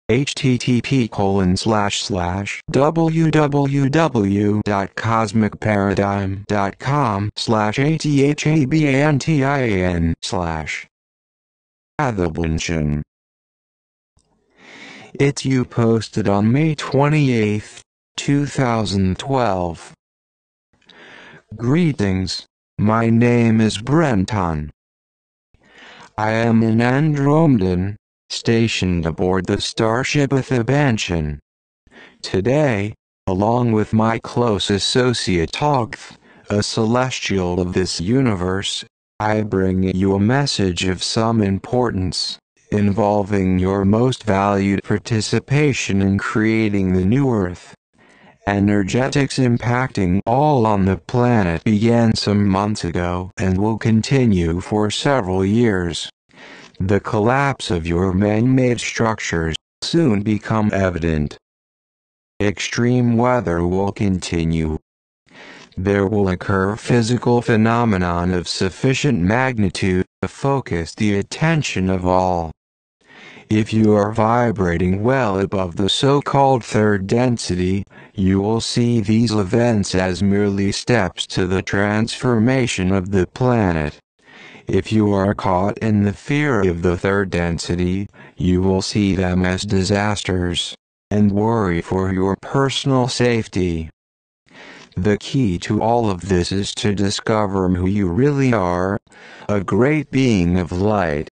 http://www.cosmicparadigm.com/athabantin/. It's you posted on May 28, 2012. Greetings, my name is Brenton. I am an Andromedan, stationed aboard the starship Athabantin. Today, along with my close associate Togth, a celestial of this universe, I bring you a message of some importance, involving your most valued participation in creating the new Earth. Energetics impacting all on the planet began some months ago and will continue for several years. The collapse of your man-made structures will soon become evident. Extreme weather will continue. There will occur physical phenomenon of sufficient magnitude to focus the attention of all. If you are vibrating well above the so-called third density, you will see these events as merely steps to the transformation of the planet. If you are caught in the fear of the third density, you will see them as disasters, and worry for your personal safety. The key to all of this is to discover who you really are, a great being of light.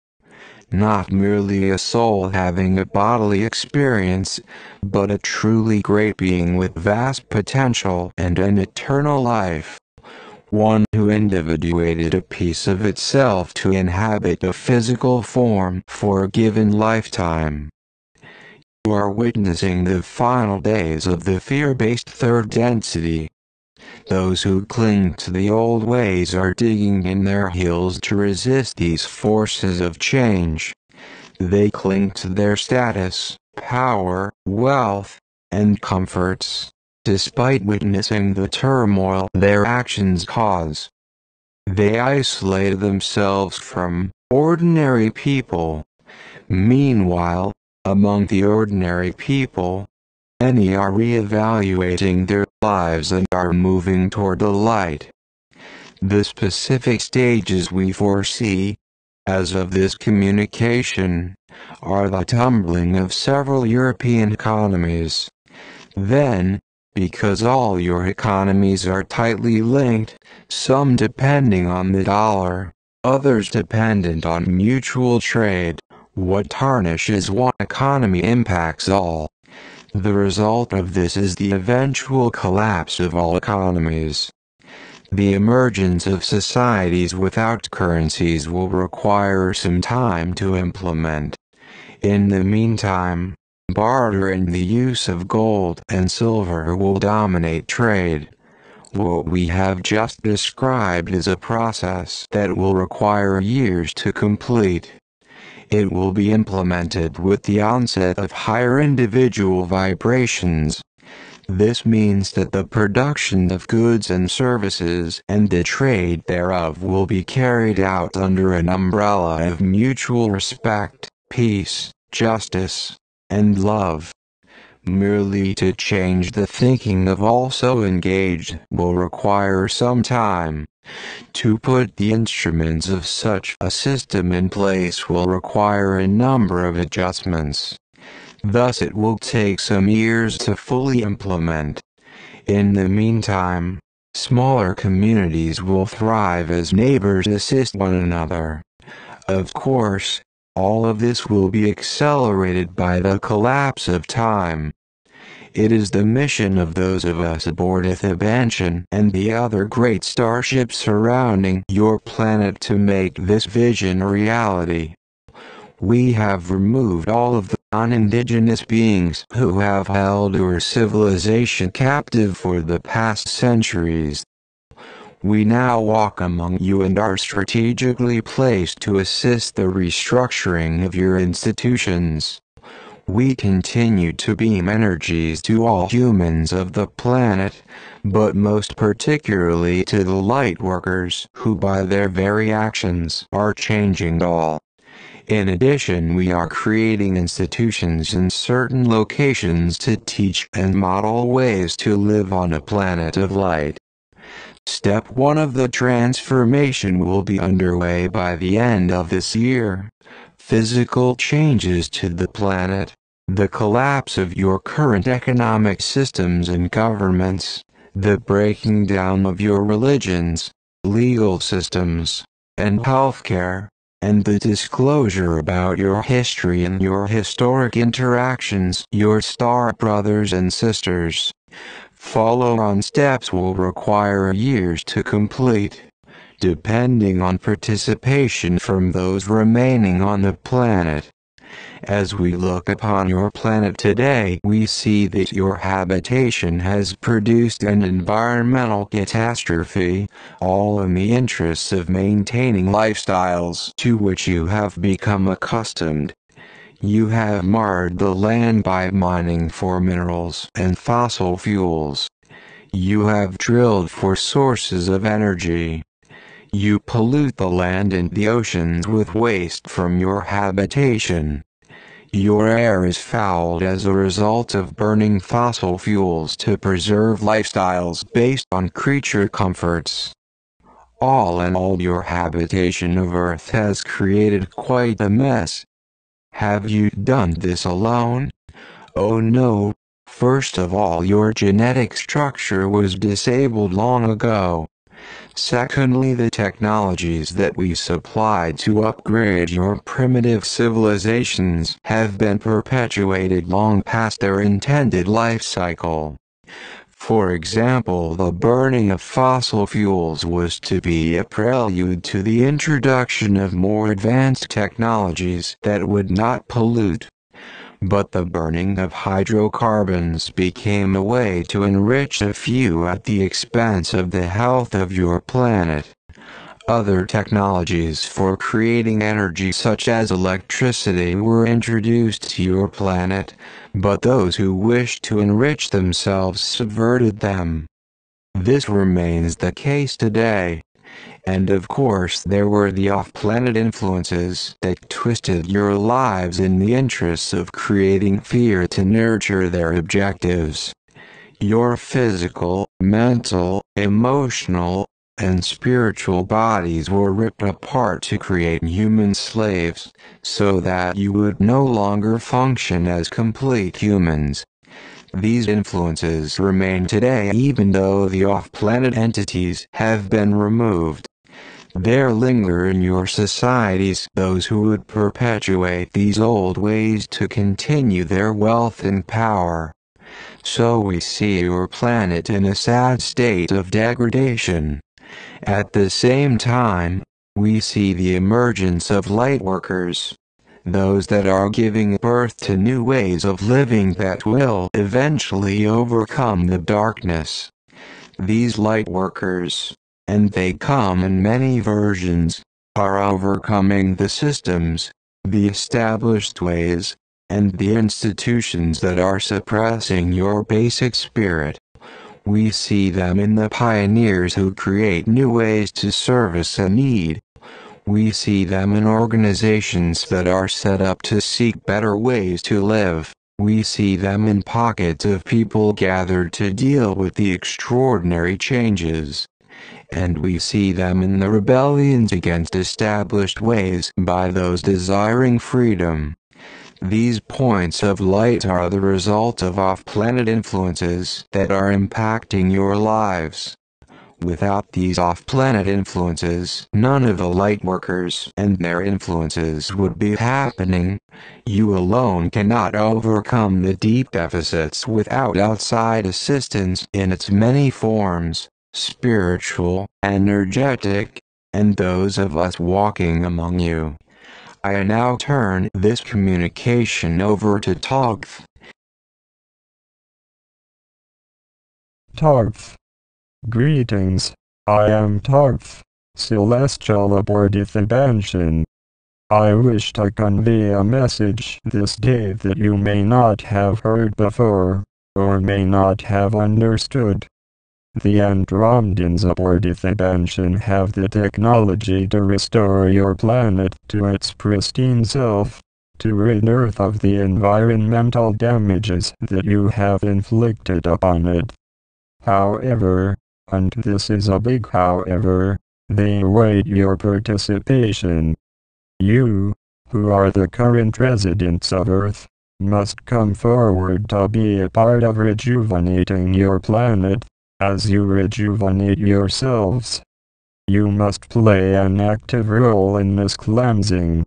Not merely a soul having a bodily experience, but a truly great being with vast potential and an eternal life. One who individuated a piece of itself to inhabit a physical form for a given lifetime. You are witnessing the final days of the fear-based third density. Those who cling to the old ways are digging in their heels to resist these forces of change. They cling to their status, power, wealth, and comforts, despite witnessing the turmoil their actions cause. They isolate themselves from ordinary people. Meanwhile, among the ordinary people, many are re-evaluating their lives and are moving toward the light. The specific stages we foresee, as of this communication, are the tumbling of several European economies. Then, because all your economies are tightly linked, some depending on the dollar, others dependent on mutual trade, what tarnishes one economy impacts all. The result of this is the eventual collapse of all economies. The emergence of societies without currencies will require some time to implement. In the meantime, barter and the use of gold and silver will dominate trade. What we have just described is a process that will require years to complete. It will be implemented with the onset of higher individual vibrations. This means that the production of goods and services and the trade thereof will be carried out under an umbrella of mutual respect, peace, justice, and love. Merely to change the thinking of all so engaged will require some time. To put the instruments of such a system in place will require a number of adjustments. Thus it will take some years to fully implement. In the meantime, smaller communities will thrive as neighbors assist one another. Of course, all of this will be accelerated by the collapse of time. It is the mission of those of us aboard Athabantin and the other great starships surrounding your planet to make this vision a reality. We have removed all of the non-indigenous beings who have held your civilization captive for the past centuries. We now walk among you and are strategically placed to assist the restructuring of your institutions. We continue to beam energies to all humans of the planet, but most particularly to the light workers who by their very actions are changing all. In addition, we are creating institutions in certain locations to teach and model ways to live on a planet of light. Step 1 of the transformation will be underway by the end of this year. Physical changes to the planet, the collapse of your current economic systems and governments, the breaking down of your religions, legal systems, and healthcare, and the disclosure about your history and your historic interactions, your star brothers and sisters. Follow-on steps will require years to complete, depending on participation from those remaining on the planet. As we look upon your planet today, we see that your habitation has produced an environmental catastrophe, all in the interests of maintaining lifestyles to which you have become accustomed. You have marred the land by mining for minerals and fossil fuels. You have drilled for sources of energy. You pollute the land and the oceans with waste from your habitation. Your air is fouled as a result of burning fossil fuels to preserve lifestyles based on creature comforts. All in all, your habitation of Earth has created quite a mess. Have you done this alone? Oh no. First of all, your genetic structure was disabled long ago. Secondly, the technologies that we supplied to upgrade your primitive civilizations have been perpetuated long past their intended life cycle. For example, the burning of fossil fuels was to be a prelude to the introduction of more advanced technologies that would not pollute. But the burning of hydrocarbons became a way to enrich a few at the expense of the health of your planet. Other technologies for creating energy such as electricity were introduced to your planet, but those who wished to enrich themselves subverted them. This remains the case today. And of course there were the off-planet influences that twisted your lives in the interests of creating fear to nurture their objectives. Your physical, mental, emotional, and spiritual bodies were ripped apart to create human slaves, so that you would no longer function as complete humans. These influences remain today even though the off-planet entities have been removed. There linger in your societies those who would perpetuate these old ways to continue their wealth and power. So we see your planet in a sad state of degradation. At the same time, we see the emergence of lightworkers, those that are giving birth to new ways of living that will eventually overcome the darkness. These lightworkers, and they come in many versions, are overcoming the systems, the established ways, and the institutions that are suppressing your basic spirit. We see them in the pioneers who create new ways to service a need. We see them in organizations that are set up to seek better ways to live. We see them in pockets of people gathered to deal with the extraordinary changes. And we see them in the rebellions against established ways by those desiring freedom. These points of light are the result of off-planet influences that are impacting your lives. Without these off-planet influences, none of the lightworkers and their influences would be happening. You alone cannot overcome the deep deficits without outside assistance in its many forms, spiritual, energetic, and those of us walking among you. I now turn this communication over to Togth. Togth. Greetings, I am Togth, celestial aboard Ithabantian. I wish to convey a message this day that you may not have heard before, or may not have understood. The Andromedans aboard the Banshee have the technology to restore your planet to its pristine self, to rid Earth of the environmental damages that you have inflicted upon it. However, and this is a big however, they await your participation. You, who are the current residents of Earth, must come forward to be a part of rejuvenating your planet, as you rejuvenate yourselves. You must play an active role in this cleansing.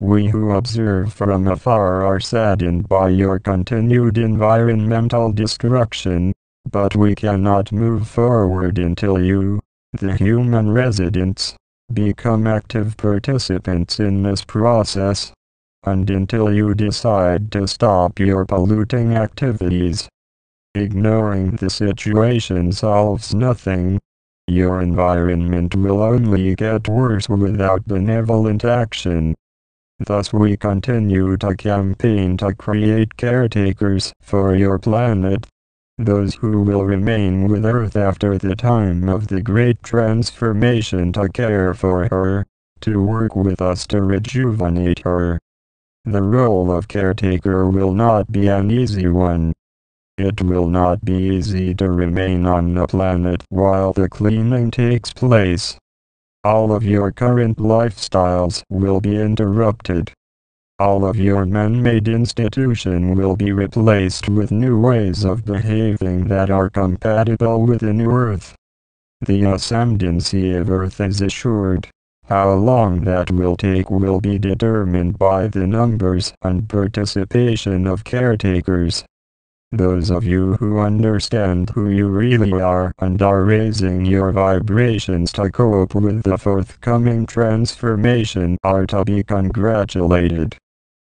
We who observe from afar are saddened by your continued environmental destruction, but we cannot move forward until you, the human residents, become active participants in this process, and until you decide to stop your polluting activities. Ignoring the situation solves nothing. Your environment will only get worse without benevolent action. Thus we continue to campaign to create caretakers for your planet, those who will remain with Earth after the time of the Great Transformation to care for her, to work with us to rejuvenate her. The role of caretaker will not be an easy one. It will not be easy to remain on the planet while the cleaning takes place. All of your current lifestyles will be interrupted. All of your man-made institution will be replaced with new ways of behaving that are compatible with the new Earth. The ascendancy of Earth is assured. How long that will take will be determined by the numbers and participation of caretakers. Those of you who understand who you really are and are raising your vibrations to cope with the forthcoming transformation are to be congratulated.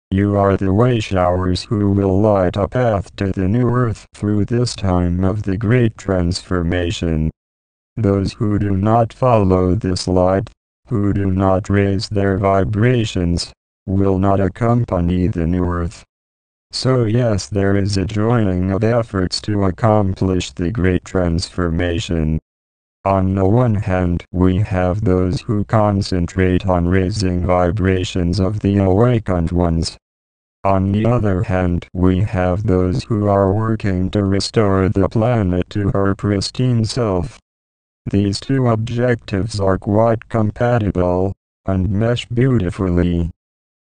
You are the way showers who will light a path to the new Earth through this time of the Great Transformation. Those who do not follow this light, who do not raise their vibrations, will not accompany the new Earth. So yes, there is a joining of efforts to accomplish the Great Transformation. On the one hand, we have those who concentrate on raising vibrations of the awakened ones. On the other hand, we have those who are working to restore the planet to her pristine self. These two objectives are quite compatible, and mesh beautifully.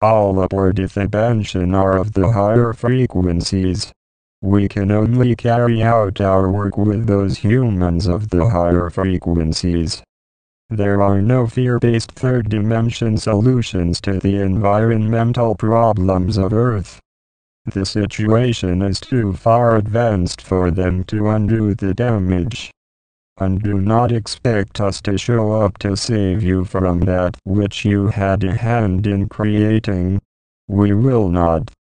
All aboard the Banshee are of the higher frequencies. We can only carry out our work with those humans of the higher frequencies. There are no fear-based third-dimension solutions to the environmental problems of Earth. The situation is too far advanced for them to undo the damage. And do not expect us to show up to save you from that which you had a hand in creating. We will not.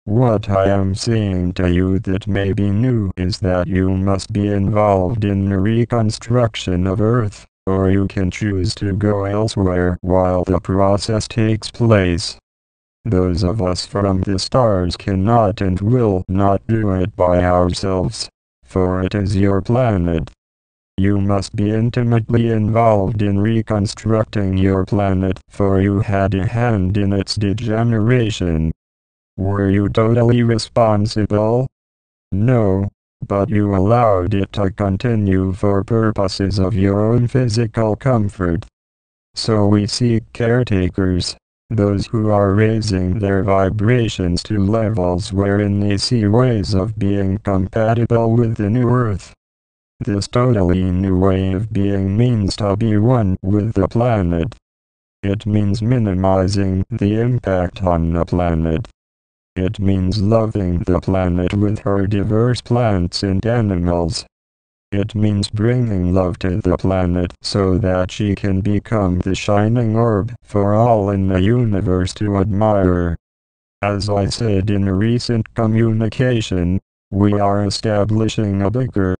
What I am saying to you that may be new is that you must be involved in the reconstruction of Earth, or you can choose to go elsewhere while the process takes place. Those of us from the stars cannot and will not do it by ourselves, for it is your planet. You must be intimately involved in reconstructing your planet, for you had a hand in its degeneration. Were you totally responsible? No, but you allowed it to continue for purposes of your own physical comfort. So we seek caretakers, those who are raising their vibrations to levels wherein they see ways of being compatible with the new Earth. This totally new way of being means to be one with the planet. It means minimizing the impact on the planet. It means loving the planet with her diverse plants and animals. It means bringing love to the planet so that she can become the shining orb for all in the universe to admire. As I said in a recent communication, we are establishing a bigger,